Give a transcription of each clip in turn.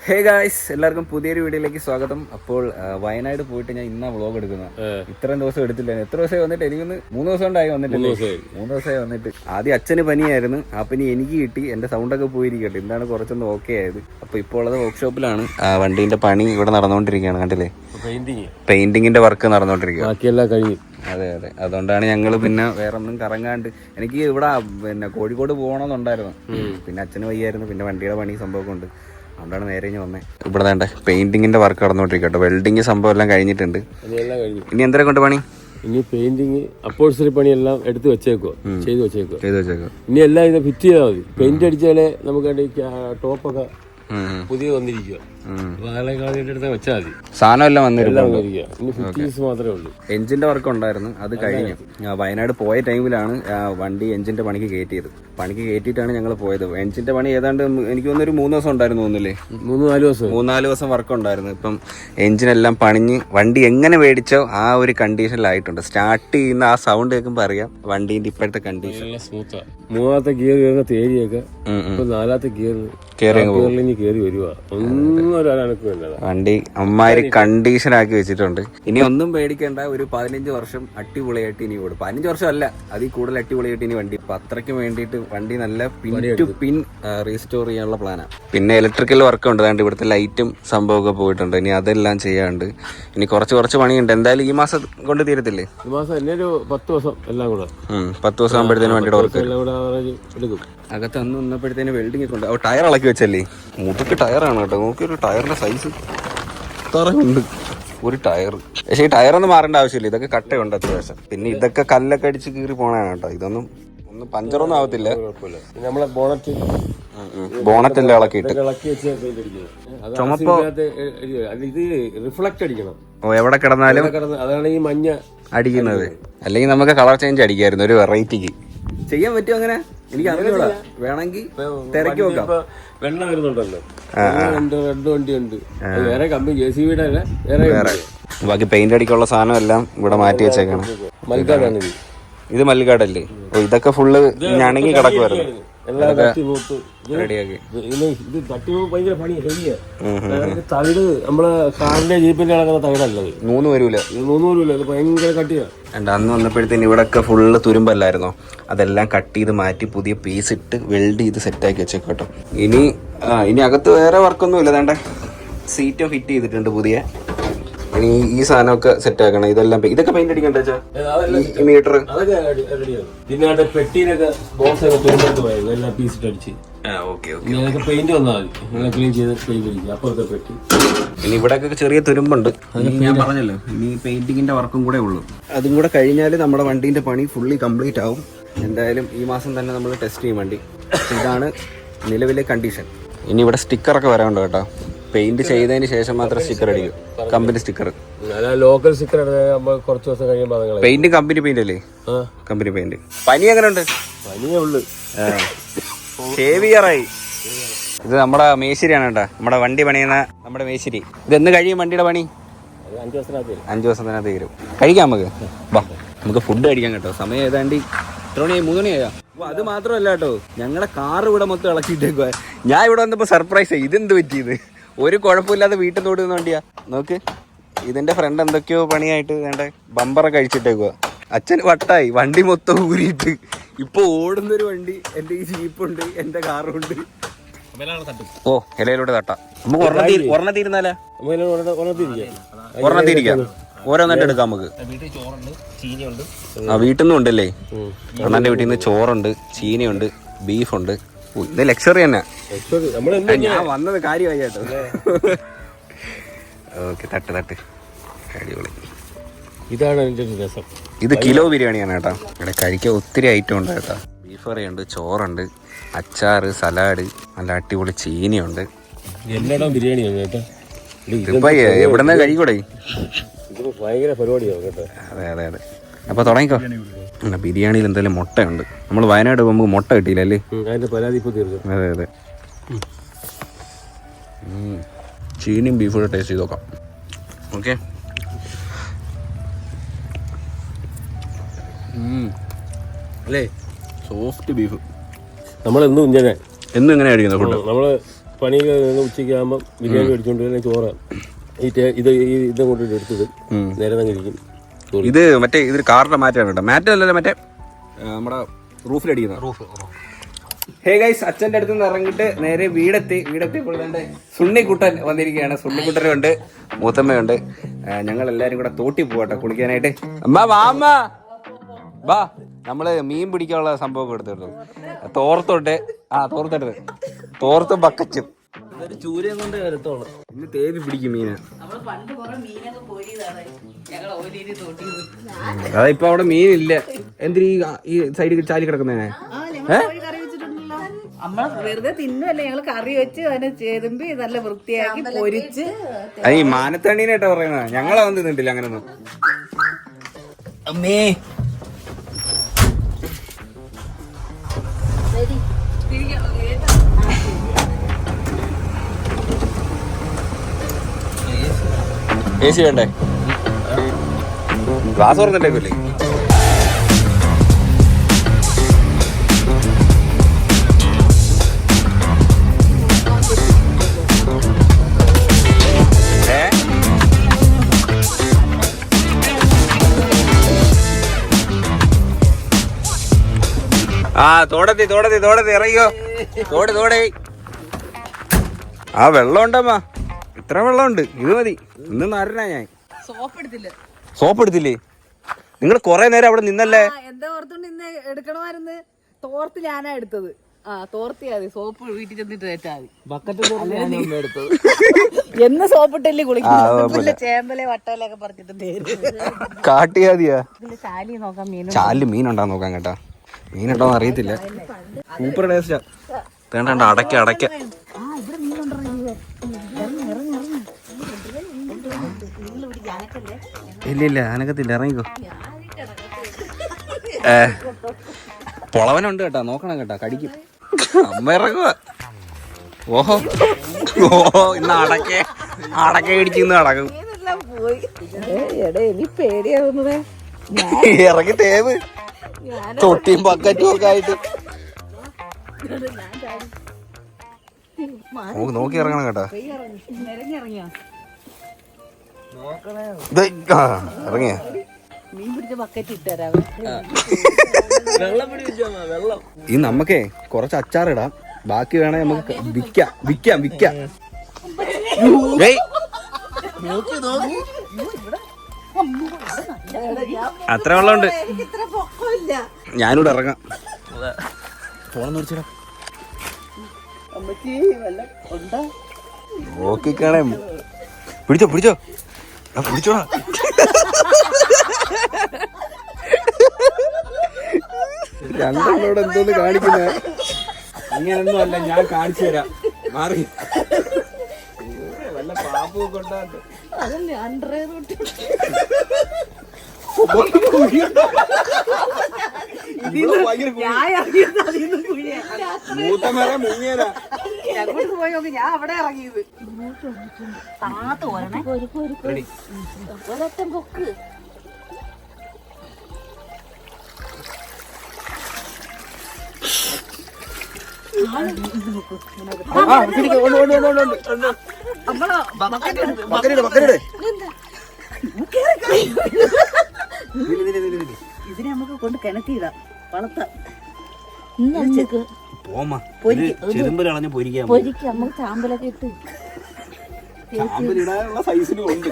Hey guys, എല്ലാവർക്കും പുതിയൊരു വീഡിയോയിലേക്ക് സ്വാഗതം. അപ്പോൾ വയനാട് പോയിട്ട് ഞാൻ ഇന്നാ വ്ളോഗ് എടുക്കുന്നത്. ഇത്രയും ദിവസം എടുത്തില്ല. എത്ര ദിവസമായി വന്നിട്ട്? എനിക്കൊന്ന് 3 ദിവസം ഉണ്ടായി വന്നിട്ട്. 3 ദിവസമായി വന്നിട്ട്. ആദ്യം അച്ഛന് പനിയായിരുന്നു. ആ പനി എനിക്ക് കിട്ടി. എന്റെ സൗണ്ടൊക്കെ പോയിരിക്കട്ടെ. എന്താണ് കുറച്ചൊന്ന് ഓക്കെ ആയത്. അപ്പൊ ഇപ്പോൾ ഉള്ളത് വർക്ക്ഷോപ്പിലാണ്. വണ്ടീന്റെ പണി ഇവിടെ നടന്നുകൊണ്ടിരിക്കുകയാണ്. കണ്ടില്ലേ, പെയിന്റിങ്ങിന്റെ വർക്ക് നടന്നുകൊണ്ടിരിക്കുക. അതെ അതെ, അതുകൊണ്ടാണ് ഞങ്ങള് പിന്നെ വേറെ ഒന്നും കറങ്ങാണ്ട്. എനിക്ക് ഇവിടെ പിന്നെ കോഴിക്കോട് പോകണമെന്നുണ്ടായിരുന്നു. പിന്നെ അച്ഛന് വയ്യായിരുന്നു. പിന്നെ വണ്ടിയുടെ പണി സംഭവമൊക്കെ ഉണ്ട്. അതുകൊണ്ടാണ് നേരെ വന്നേ. ഇവിടെ വേണ്ട പെയിന്റിങ്ങിന്റെ വർക്ക് നടന്നുകൊണ്ടിരിക്കട്ടെ. വെൽഡിങ് സംഭവം എല്ലാം കഴിഞ്ഞിട്ടുണ്ട്. ഇനി എന്തൊക്കെ കൊണ്ട് പണി? ഇനി പെയിന്റിങ് അപ്പോഴ്സറി പണിയെല്ലാം എടുത്ത് വെച്ചേക്കോ, ചെയ്ത് വെച്ചേക്കോ. ഇനി എല്ലാം ഇത് ഫിറ്റ് ചെയ്താൽ മതി. പെയിന്റ് അടിച്ചാലേ നമുക്ക് ടോപ്പൊക്കെ പുതിയ വന്നിരിക്കുക. വെച്ചാൽ മതി. സാധനം എല്ലാം വന്നിരിക്കും. ഇനി ഫിറ്റിങ്സ് മാത്രമേ ഉള്ളൂ. എഞ്ചിന്റെ വർക്ക് ഉണ്ടായിരുന്നു, അത് കഴിഞ്ഞു. വയനാട് പോയ ടൈമിലാണ് വണ്ടി എഞ്ചിന്റെ പണിക്ക് കയറ്റിയിട്ടാണ് ഞങ്ങൾ പോയത്. എഞ്ചിന്റെ പണി ഏതാണ്ട് എനിക്ക് തോന്നുന്നു 3 ദിവസം ഉണ്ടായിരുന്നു. തോന്നില്ലേ, 3-4 ദിവസം വർക്ക് ഉണ്ടായിരുന്നു. ഇപ്പം എഞ്ചിനെല്ലാം പണിഞ്ഞ് വണ്ടി എങ്ങനെ മേടിച്ചോ ആ ഒരു കണ്ടീഷനിലായിട്ടുണ്ട്. സ്റ്റാർട്ട് ചെയ്യുന്ന ആ സൗണ്ട് കേൾക്കുമ്പോൾ അറിയാം വണ്ടീന്റെ ഇപ്പോഴത്തെ കണ്ടീഷൻ. 3ാമത്തെ ഗിയർ കയറുന്ന തേരിയൊക്കെ 4ാമത്തെ ഗിയർ കയറി വരുവാ. വണ്ടി അമ്മാതിരി കണ്ടീഷൻ ആക്കി വെച്ചിട്ടുണ്ട്. ഇനി ഒന്നും പേടിക്കേണ്ട. ഒരു 15 വർഷം അടിപൊളിയായിട്ട് ഇനി ഓടും. 15 വർഷം അല്ല, അതിൽ കൂടുതൽ അടിപൊളിയായിട്ട് ഇനി വണ്ടി. അപ്പൊ അത്രയ്ക്ക് വേണ്ടിയിട്ട് വണ്ടി നല്ല പിൻ ടു പിൻ റീസ്റ്റോർ ചെയ്യാനുള്ള പ്ലാനാണ്. പിന്നെ ഇലക്ട്രിക്കൽ വർക്ക് ഉണ്ട്. അതുകൊണ്ട് ഇവിടുത്തെ ലൈറ്റും സംഭവമൊക്കെ പോയിട്ടുണ്ട്. ഇനി അതെല്ലാം ചെയ്യാണ്ട്. ഇനി കുറച്ച് പണിയുണ്ട്. എന്തായാലും ഈ മാസം കൊണ്ട് തീരത്തില്ലേ? ഈ മാസം എന്നെ ഒരു 10 ദിവസം എല്ലാം കൂടെ 10 ദിവസം ആകുമ്പോഴത്തേനും വണ്ടിയുടെ വർക്ക് എടുക്കും. അകത്ത് അന്ന് വന്നപ്പോഴത്തേന് വെൽഡിംഗ് ഒക്കെ ഉണ്ട്. ടയർ ഇളക്കി വെച്ചല്ലേ? മുതുക്ക് ടയറാണ് കേട്ടോ. നോക്കിയൊരു ടയറിന്റെ സൈസ് ഉണ്ട്. ഒരു ടയർ. പക്ഷേ ഈ ടയറൊന്നും മാറേണ്ട ആവശ്യമില്ല. ഇതൊക്കെ കട്ടയുണ്ട് അത്യാവശ്യം. പിന്നെ ഇതൊക്കെ കല്ലൊക്കെ അടിച്ച് കീറി പോണതാണ് കേട്ടോ. ഇതൊന്നും പഞ്ചറൊന്നും ആവത്തില്ല. നമ്മളെ ബോണറ്റെല്ലാം ഇളക്കിയിട്ട് ചുമപ്പോ ഇത് റിഫ്ലക്ട് അടിക്കണം. എവിടെ കിടന്നാലും അതാണ് ഈ മഞ്ഞ അടിക്കുന്നത്. അല്ലെങ്കിൽ നമുക്ക് കളർ ചേഞ്ച് അടിക്കായിരുന്നു ഒരു വെറൈറ്റിക്ക്. ചെയ്യാൻ പറ്റുമോ അങ്ങനെ? എനിക്ക് അറിഞ്ഞൂടാ. വേണമെങ്കിൽ തിരക്കി നോക്കാം. വെണ്ണ വരുന്നുണ്ടല്ലോ, റെഡ് വണ്ടി ഉണ്ട്. വേറെ കമ്പനി JCBയുടെ വേറെ. ബാക്കി പെയിന്റ് അടിക്കാനുള്ള സാധനം എല്ലാം ഇവിടെ മാറ്റി വെച്ചേക്കാണ്. മൽക്കാടാണ് ഇത് മല്ലികാടല്ലേ? ഓ, ഇതൊക്കെ ഫുള്ള് ഞണങ്ങി കിടക്കുമായിരുന്നു. റെഡിയാക്കി. ഇത് ഭയങ്കര പണി ഹെവിയാ. തകിട് നമ്മളെ കാറിന്റെ ജീപ്പിന്റെ കിടക്കുന്ന തകിടല്ലത്. 3 വരൂല. ഇത് ഭയങ്കര കട്ടിയാ. അന്ന് വന്നപ്പോഴത്തേന് ഇവിടെയൊക്കെ ഫുള്ള് തുരുമ്പല്ലായിരുന്നോ? അതെല്ലാം കട്ട് ചെയ്ത് മാറ്റി പുതിയ പീസ് ഇട്ട് വെൽഡ് ചെയ്ത് സെറ്റാക്കി വെച്ചേക്കോട്ടോ. ഇനി അകത്ത് വേറെ വർക്കൊന്നും ഇല്ല. വേണ്ട സീറ്റും ഫിറ്റ് ചെയ്തിട്ടുണ്ട് പുതിയ. ഇനി ഈ സാധനമൊക്കെ സെറ്റ് ആക്കണം. ഇതൊക്കെ പെയിന്റ് അടിക്കണ്ട മീറ്റർ. പിന്നെ പെട്ടിയിലൊക്കെ ബോക്സൊക്കെ തുരുമ്പെടുത്ത് പോയത് എല്ലാം പീസിട്ട് അടിച്ച് പെയിന്റ് വന്നാൽ മതി. ക്ലീൻ ചെയ്ത് പെയിന്റ് അടിക്കുക. അപ്പുറത്തെ പെട്ടി. ഇനി ഇവിടെയൊക്കെ ചെറിയ തുരുമ്പുണ്ട്. ഞാൻ പറഞ്ഞല്ലോ, ഇനി പെയിന്റിങ്ങിന്റെ വർക്കും കൂടെ ഉള്ളൂ. അതും കൂടെ കഴിഞ്ഞാൽ നമ്മുടെ വണ്ടീന്റെ പണി ഫുള്ളി കംപ്ലീറ്റ് ആവും. എന്തായാലും ഈ മാസം തന്നെ നമ്മൾ ടെസ്റ്റ് ചെയ്യും വണ്ടി. ഇതാണ് നിലവിലെ കണ്ടീഷൻ. ഇനി ഇവിടെ സ്റ്റിക്കറൊക്കെ വരാനുണ്ട് കേട്ടോ. പെയിന്റ് ചെയ്തതിന് ശേഷം മാത്രം സ്റ്റിക്കർ അടിക്കും. കമ്പനി സ്റ്റിക്കർ, ലോക്കൽ സ്റ്റിക്കർ കുറച്ച് ദിവസം കഴിയുമ്പോൾ. പെയിന്റ് കമ്പനി പെയിന്റ് അല്ലേ? Company paint. പനി എങ്ങനെ ഉണ്ട്? പനിയേ ഉള്ളു. ഷേവിയറായി. ഇത് നമ്മുടെ മേശിരിയാണ് കേട്ടോ. നമ്മുടെ വണ്ടി പണിയുന്ന നമ്മുടെ മേശിരി. ഇതെന്ന് കഴിയും വണ്ടിയുടെ പണി? 5 ദിവസത്തിനകത്ത് തീരും. കഴിക്കാം നമുക്ക്. വാ, നമുക്ക് ഫുഡ് കഴിക്കാം കേട്ടോ. സമയം ഏതാണ്ട് 3 മണിയായോ? അത് മാത്രമല്ല കേട്ടോ, ഞങ്ങളുടെ കാർ ഇവിടെ മൊത്തം ഇളക്കിയിട്ടേക്കുവാ. ഞാൻ ഇവിടെ വന്നപ്പോൾ സർപ്രൈസ് ആയി. ഇതെന്ത് പറ്റിയത്? ഒരു കുഴപ്പമില്ലാതെ വീട്ടിൽ നിന്ന് ഓടുന്ന വണ്ടിയാ. നോക്ക്, ഇതിന്റെ ഫ്രണ്ട് എന്തൊക്കെയോ പണിയായിട്ട് വേണ്ട ബമ്പറൊക്കെ അഴിച്ചിട്ടേക്കുക. അച്ഛന് വട്ടായി. വണ്ടി മൊത്തം ഊരിയിട്ട് ഇപ്പൊ ഓടുന്നൊരു വണ്ടി. എന്റെ ഈ ജീപ്പുണ്ട്, എന്റെ കാറുണ്ട്. ഓ, ഇലയിലൂടെ തട്ടാം. നമുക്ക് ഒരെണ്ണം തീരുന്നാലേ? ഒരെണ്ണം തിരിക്കാം. ഓരോന്നിട്ട് എടുക്കാം നമുക്ക്. വീട്ടിൽ നിന്നും ഉണ്ടല്ലേ? അണ്ണന്റെ വീട്ടിൽ നിന്ന് ചോറുണ്ട്, ചീനയുണ്ട്, ബീഫുണ്ട്. ഇത് ലക്ഷറി തന്നെ. ഞാൻ വന്നത് കാര്യമായി കേട്ടോ. ഓക്കെ, തട്ട് അടിപൊളി. ഇതാണ് അതിന്റെ രസം. ഇത് കിലോ ബിരിയാണിയാണ് കേട്ടോ. ഇവിടെ കഴിക്കാൻ ഒത്തിരി ഐറ്റം ഉണ്ട് കേട്ടോ. ബീഫ് കറിയുണ്ട്, ചോറുണ്ട്, അച്ചാറ്, സലാഡ്, നല്ല അടിപൊളി ചീനയുണ്ട്. എല്ലായിടവും ബിരിയാണിയാണ് കേട്ടോ. ഇതിപ്പോ എവിടെന്നാ കഴിക്കൂടെ? ഭയങ്കര പരിപാടിയാണ് കേട്ടോ. അതെ. അപ്പൊ തുടങ്ങിക്കോ. ബിരിയാണിയിൽ എന്തായാലും മുട്ടയുണ്ട്. നമ്മൾ വയനാട് പോകുമ്പോൾ മുട്ട കിട്ടിയില്ലേ? അതിന്റെ പരാതി ഇപ്പൊ തീർക്കും. അതെ. ചീനിയും ബീഫും കൂടെ ടേസ്റ്റ് ചെയ്ത് നോക്കാം. ഓക്കെ. അല്ലേ, സോഫ്റ്റ് ബീഫ്. നമ്മളെന്നും എന്നും ഇങ്ങനെ കഴിക്കുന്ന ഫുഡ്. നമ്മള് പണി ഉച്ചയ്ക്ക് ആകുമ്പോൾ ബിരിയാണി മേടിച്ചുകൊണ്ട് വരുന്ന ചോറ് ഇത് കൊണ്ടിട്ട് എടുത്തത് നേരെ തങ്ങിരിക്കും. ഇത് മറ്റേ ഇതൊരു കാറിന്റെ മാറ്റാണ് കേട്ടോ. മാറ്റല്ല മറ്റേ നമ്മുടെ റൂഫിലടിക്കുന്ന റൂഫ്. ഹേ ഗൈസ്, അച്ഛൻ്റെ അടുത്ത് നിന്ന് ഇറങ്ങിയിട്ട് നേരെ വീടെത്തിയപ്പോൾ തന്നെ സുണ്ണിക്കുട്ടൻ വന്നിരിക്കുകയാണ്. സുണ്ണിക്കുട്ടനുണ്ട്, മൂത്തമ്മയുണ്ട്. ഞങ്ങൾ എല്ലാരും കൂടെ തോട്ടി പോകട്ടെ കുളിക്കാനായിട്ട്. അമ്മ വാ, അമ്മ വാ. നമ്മള് മീൻ പിടിക്കാനുള്ള സംഭവം എടുത്തിട്ടു. തോർത്തും ബക്കറ്റും ചൂരയും കൊണ്ട് വരത്തോളൂ. ഇന്ന് തേവി പിടിക്കും മീന്. അതാ ഇപ്പൊ അവിടെ മീനില്ല. എന്തിനീ ഈ സൈഡിൽ ചാലി കിടക്കുന്നതിനെ നമ്മള് വെറുതെ തിന്നല്ലേ, ഞങ്ങള് കറി വെച്ച് അതിനെ ചേരുമ്പി നല്ല വൃത്തിയാക്കി പൊരിച്ച്. ഈ മാനത്തണ്ണീനായിട്ടാ പറയുന്നത്. ഞങ്ങളെ വന്ന് തിന്നിട്ടില്ല അങ്ങനൊന്നും. അമ്മേ AC വേണ്ടേ? ഗ്ലാസ് തുറന്നിട്ടേക്കല്ലേ? തോടത്തി ഇറങ്ങിയോ? തോടേ. ആ വെള്ളം ഉണ്ടമ്മ, ഇത്ര വെള്ളമുണ്ട്. ഇത് മതി. ഇന്ന് നരനാ ഞാൻ. സോപ്പ് എടുത്തില്ലേ? നിങ്ങൾ കൊറേ നേരം അവിടെ നിന്നല്ലേ? എന്താ ഓർത്തോണ്ട് ഇന്ന് എടുക്കണമായിരുന്നു. തോർത്ത് ഞാനാ എടുത്തത്. തോർത്തി മതി. സോപ്പ് വീട്ടിൽ ചെന്നിട്ട് വെച്ചാൽ മതി. എന്ന് സോപ്പിട്ടല്ലേ കുളിക്കുന്നത്? ചേമ്പലെ വട്ടയിലൊക്കെ പറിച്ചിട്ട് കാട്ടിയാതിയാ. ചാലി നോക്കാം, ചാലില് മീനുണ്ടാന്ന് നോക്കാം കേട്ടാ. മീനുണ്ടോന്ന് അറിയത്തില്ല. സൂപ്പർ ടേസ്റ്റാ. തേണ്ട അടയ്ക്ക ഇല്ല അനക്കത്തില്ല. ഇറങ്ങിക്കോ. പൊളവനുണ്ട് കേട്ടാ, നോക്കണം കേട്ടാ, കടിക്കും. അമ്മ ഇറങ്ങുക. ഓഹോ ഇന്ന് അടക്ക ഇടിച്ചിന്ന് നടക്കും. പേടിയാവുന്നതേ. ഇറങ്ങി തേവ്. തൊട്ടിയും ബക്കറ്റും ഒക്കെ ആയിട്ട് നോക്കി ഇറങ്ങണം കേട്ടാ. ഇറങ്ങിയ മീൻ പിടിച്ച ബക്കറ്റ് ഇട്ടരാ. ഈ നമുക്കേ കുറച്ച് അച്ചാറിടാം. ബാക്കി വേണേ നമുക്ക് വിൽക്കാം. അത്ര വെള്ളമുണ്ട്. ഞാനിവിടെ ഇറങ്ങാം. നോക്കിക്കണേ. പിടിച്ചോടാ. രണ്ടെണ്ണോട് എന്തോന്ന് കാണിക്കുന്ന? ഇങ്ങനൊന്നും അല്ല, ഞാൻ കാണിച്ചു തരാം. മാറി വല്ല പാമ്പും കൊണ്ടാണ്ട്. മൂത്തമര മുങ്ങിയതാ. പോയി നോക്കി, ഞാൻ അവിടെ ഇറങ്ങിയത്. പൊക്ക് ഇതിനെ നമുക്ക് കൊണ്ട് കിണറ്റിയിടാം, വളർത്താം. ചെറുമ്പലളഞ്ഞ് പൊരിക്കാം. നമുക്ക് ചാമ്പലൊക്കെ ഇട്ട് ചാമ്പലിടാനുള്ള സൈസിലും ഉണ്ട്.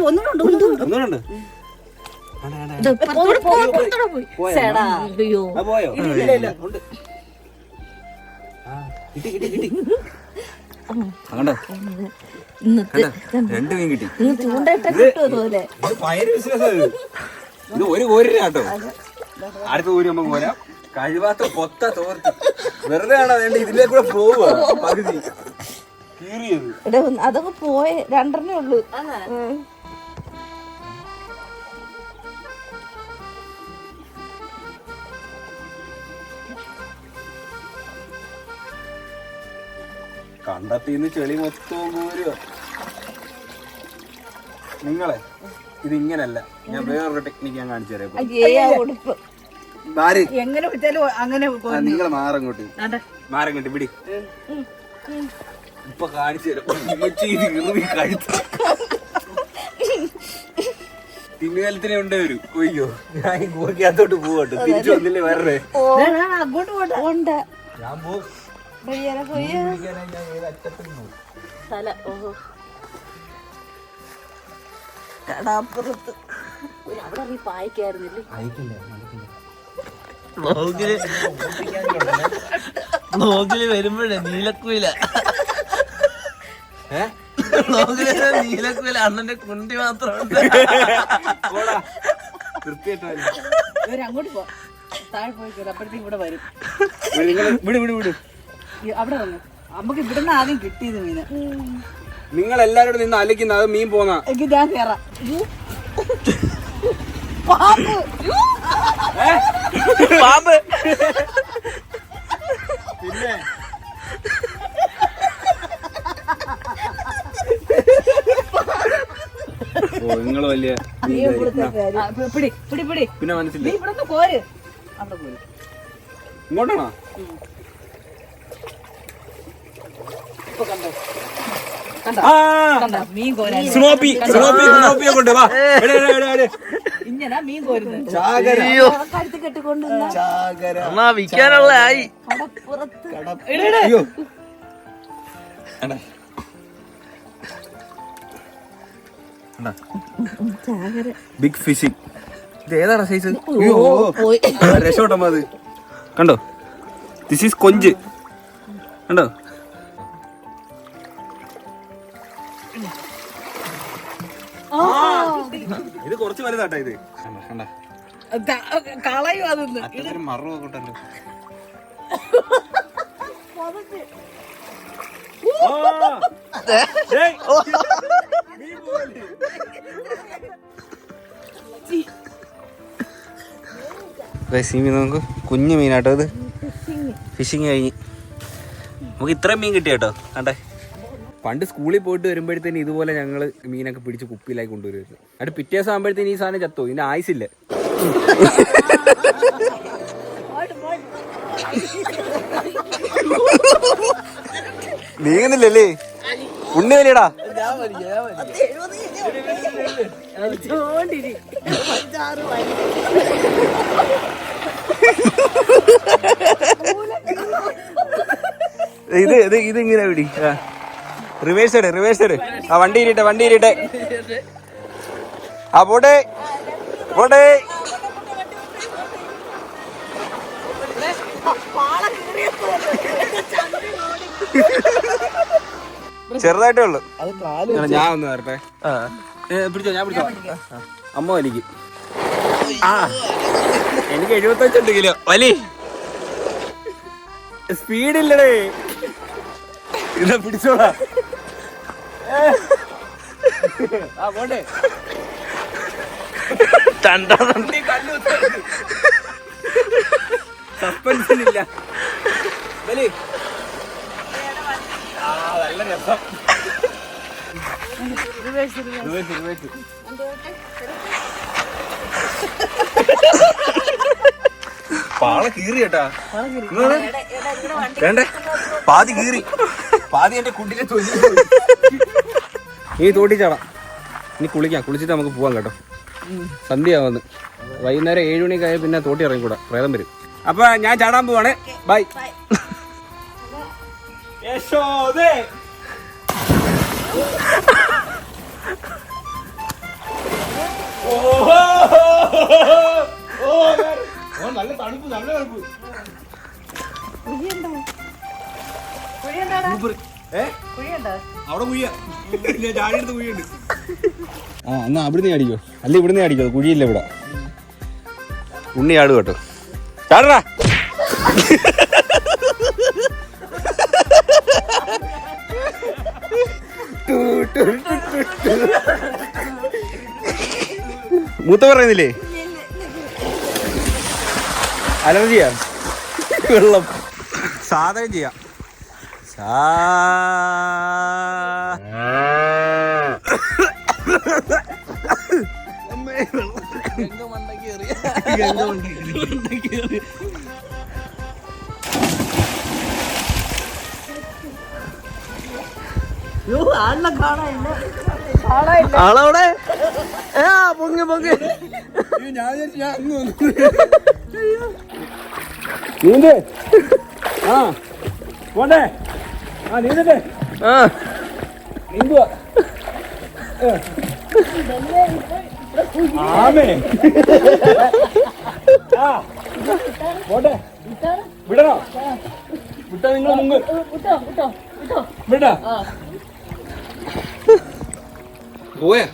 ഒന്നുണ്ട്. പോയോ? രണ്ട് മീൻ കിട്ടി. പയറ് ബിസിനസ്. ഇത് ഒരു കോരിനാട്ടോ. അടുത്ത കോരി നമ്മൾ പോരാ. കഴിവാത്ത പൊത്ത തോർത്ത് വെറുതെ ആണോ വേണ്ട. ഇതിലേ കൂടെ പോവുക പകുതി കീറിയത്. അതൊക്കെ പോയ രണ്ടെണ്ണേ ഉള്ളു. കണ്ടത്തിന്ന് ചെളി മൊത്തവും പോരുക. നിങ്ങളെ ഇത് ഇങ്ങനല്ല, ഞാൻ വേറൊരു ടെക്നിക്ക് ഞാൻ കാണിച്ചു തരാം. എങ്ങനെ വിട്ടാലും അങ്ങനെ നിങ്ങൾ മാറങ്ങോട്ട് ആണ്ടെ. മാറങ്ങോട്ട് പിടി ഇപ്പൊ കാണിച്ചു തരാം തിന്നുകാലത്തിനെ ഉണ്ടേ വരും കൊയ്യോ ഞാൻ ഗോക്കിയകത്തോട്ട് പോവട്ടെ തിരിച്ചു വന്നില്ലേ വരണേ അങ്ങോട്ട് പോണ്ട ഞാൻ പോകും തല ഓഹോ കടാപ്പുറത്ത് അവിടെ നീ പായിക്കായിരുന്നില്ലേ നോക്കില് വരുമ്പോഴേ നീലക്കുയില നീലക്കുയില അണ്ണന്റെ കുണ്ടി മാത്രമുണ്ട്. അങ്ങോട്ട് പോ താഴെ പോയി കയറി അപ്പോഴത്തേക്കും ഇവിടെ വരും അവിടെ വന്നു നമുക്ക് ഇവിടുന്ന് ആദ്യം കിട്ടിയത് മീന് നിങ്ങൾ എല്ലാരോടും നിന്ന് അലക്കുന്ന അത് മീൻ പോന്ന എനിക്ക് ഞാൻ കേറാം പാമ്പ് പാമ്പ് പിന്നെ നിങ്ങൾ വലിയ പിടി പിടി പിടി പിന്നെ മനസ്സില്ല നീ ഇവിടുന്ന് പോര് അവിടെ പോര് ഇങ്ങോട്ടാണോ ഇപ്പൊ കണ്ടോ കണ്ടോ കണ്ടോ മീൻ കോരാൻ സ്നോപ്പിയെ കൊണ്ട് വാ ഇങ്ങനെ മീൻ കോരുന്നത് ചാകര കഴുത്ത് കെട്ടിക്കൊണ്ട് ചാകര അണ്ണാ വിൽക്കാനുള്ള ആയി. കടപ്പുറത്ത് അയ്യോ ബിഗ് ഫിഷിംഗ് ഇത് ഏതാണ് സൈസ് രക്ഷോട്ടമ്മ അത് കണ്ടോ ദിസ് ഈസ് കൊഞ്ച് കണ്ടോ ഇത് കുറച്ച് വലുതാട്ടോ ഇത് കളയും അതൊന്ന് മറവ് കൂട്ടല്ലോ നമുക്ക് കുഞ്ഞു മീനാട്ടോ ഇത് ഫിഷിങ് കഴിഞ്ഞ് നമുക്ക് ഇത്രയും മീൻ കിട്ടി കേട്ടോ കണ്ടേ പണ്ട് സ്കൂളിൽ പോയിട്ട് വരുമ്പോഴത്തേന് ഇതുപോലെ ഞങ്ങള് മീനൊക്കെ പിടിച്ച് കുപ്പിയിലായി കൊണ്ടുവരുമായിരുന്നു അത് പിറ്റേ ദിവസം ആകുമ്പോഴത്തേന് ഈ സാധനം ചത്തോ ഇതിന് ആയുസില്ല നീങ്ങുന്നില്ലല്ലേ ഉണ്ണി വലിയടാ ഇത് ഇങ്ങനെ പിടി റിവേഴ്സ് ആ വണ്ടി ഇരിട്ടെ ആ പോട്ടെ ചെറുതായിട്ടേ ഉള്ളു ഞാൻ ഒന്ന് വരട്ടെ പിടിച്ചോ ഞാൻ പിടിച്ചോ അമ്മ വലിക്കും എനിക്ക് 75 കിലോ വലി സ്പീഡില്ലടേ ഇതാ പിടിച്ചോടാ ആ പോട്ടെ സസ്പെൻഷനില്ല വലി നല്ല രസം പാള കീറി കേട്ടാ വേണ്ടേ പാതി കീറി പാതി എന്റെ കുട്ടിനെ തൊലി നീ തോട്ടിച്ചാടാം ഇനി കുളിച്ചിട്ട് നമുക്ക് പോവാം കേട്ടോ സന്ധ്യയാവുന്നു വൈകുന്നേരം 7 മണിക്കായ പിന്നെ തോട്ടി ഇറങ്ങിക്കൂടാ പ്രേതം വരും അപ്പൊ ഞാൻ ചാടാൻ പോവാണ് ബൈ നല്ല തണുപ്പ് അവിടെ കുഴിയാ ചാടിയെടുത്ത് കുഴിയുണ്ട് ആ എന്നാ അവിടുന്ന് അടിക്കോ അല്ല ഇവിടുന്ന് അടിക്കോ കുഴിയില്ല ഇവിടെ ഉണ്ണി ചാട് കേട്ടോ ചാടടാ മൂത്ത പറയുന്നില്ലേ അലർജിയാ വെള്ളം സാധനം ചെയ്യാം ഗംഗ മണ്ടയ്ക്ക് എറിയ ആളവിടെ പൊങ്ങി പൊങ്ങി നീന്തേ ആ പോണ്ടേ ആ നീന്തേ നീന്തുവാ ആമേ ആ പോട്ടെ വിടണോ വിട്ടാ നിങ്ങൾ മുങ്ങ് വിടാ പോയാ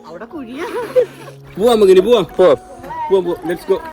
അവിടെ കുഴിയാ പോവാ നമുക്ക് ഇനി പോവാം ലെറ്റ്സ് ഗോ